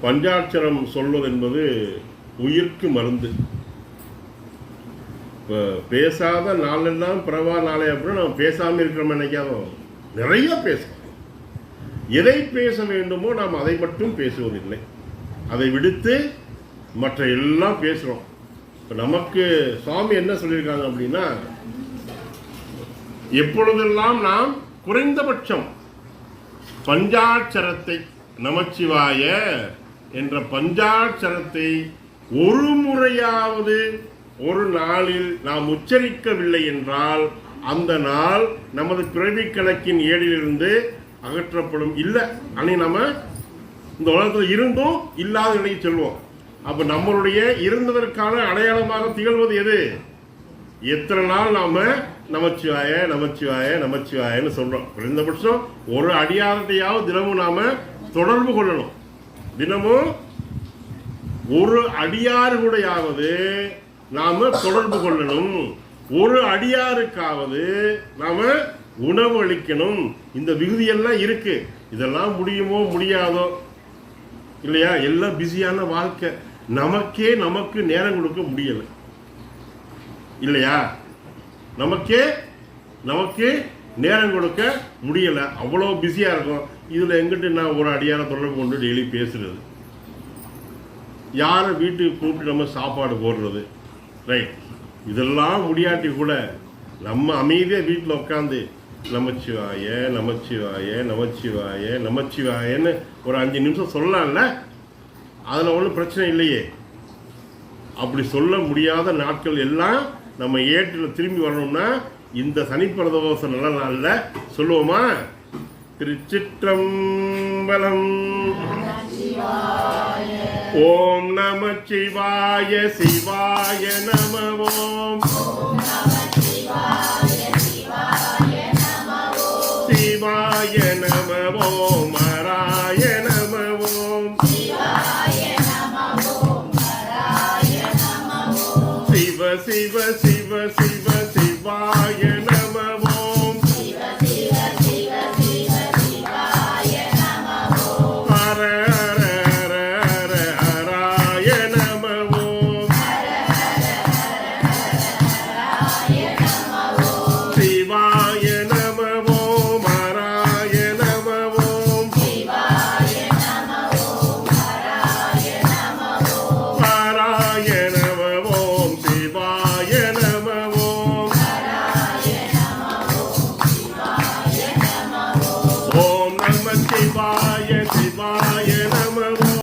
பஞ்சாட்சரம் சொல்வது என்பது உயிர்க்கு மருந்து. இப்போ பேசாத நாளெல்லாம் பிறவா நாளே அப்படின்னா நம்ம பேசாமல் இருக்கிறோம் நினைக்காதோம். நிறைய பேசுகிறோம். எதை பேச வேண்டுமோ நாம் அதை மட்டும் பேசுவதில்லை. அதை விடுத்து மற்ற எல்லாம் பேசுகிறோம். இப்போ நமக்கு சுவாமி என்ன சொல்லியிருக்காங்க அப்படின்னா, எப்பொழுதெல்லாம் நாம் குறைந்தபட்சம் பஞ்சாட்சரத்தை, நமச்சிவாய என்ற பஞ்சாட்சரத்தை ஒரு முறையாவது ஒரு நாளில் நாம் உச்சரிக்கவில்லை என்றால் அந்த நாள் நமது பிறவி கணக்கின் ஏடிலிருந்து அகற்றப்படும். இல்லை அன்னை நம்ம இந்த உலகத்தில் இருந்தும் இல்லாத நிலைக்கு செல்வோம். அப்போ நம்மளுடைய இருந்ததற்கான அடையாளமாக திகழ்வது எது? எத்தனை நாள் நாம நமச்சிவாய நமச்சிவாய நமச்சிவாயன்னு சொல்றோம். குறைந்தபட்சம் ஒரு அடியாரத்தையாவது தினமும் நாம தொடர்பு கொள்ளணும். தினமும் ஒரு அடியாறு கூடையாவது நாம தொடர்பு கொள்ளணும். ஒரு அடியாருக்காவது நாம உணவு அளிக்கணும். இந்த விகுதியெல்லாம் இருக்கு. இதெல்லாம் முடியுமோ முடியாதோ இல்லையா? எல்லாம் பிஸியான வாழ்க்கை. நமக்கு நேரம் கொடுக்க முடியலை இல்லையா? நமக்கு நேரம் கொடுக்க முடியலை. அவ்வளோ பிஸியாக இருக்கும். இதில் எங்கிட்ட நான் ஒரு அடியார தொடர்பு கொண்டு டெய்லி பேசுறது, யாரை வீட்டுக்கு கூப்பிட்டு நம்ம சாப்பாடு போடுறது, ரைட்? இதெல்லாம் முடியாட்டி கூட நம்ம அமைதியாக வீட்டில் உட்காந்து நமச்சிவாய நமச்சிவாய நமச்சிவாய நமச்சிவாயன்னு ஒரு 5 நிமிஷம் சொல்லலாம்ல. அதில் ஒன்றும் பிரச்சனை இல்லையே. அப்படி சொல்ல முடியாத நாட்கள் எல்லாம் நம்ம ஏற்றில் திரும்பி வரணும்னா இந்த சனிப்பிரதோஷம் நல்ல நாளில் சொல்லுவோமா? திருச்சிற்றம்பலம். ஓம் நமச்சிவாய சிவாய நம. ஓம்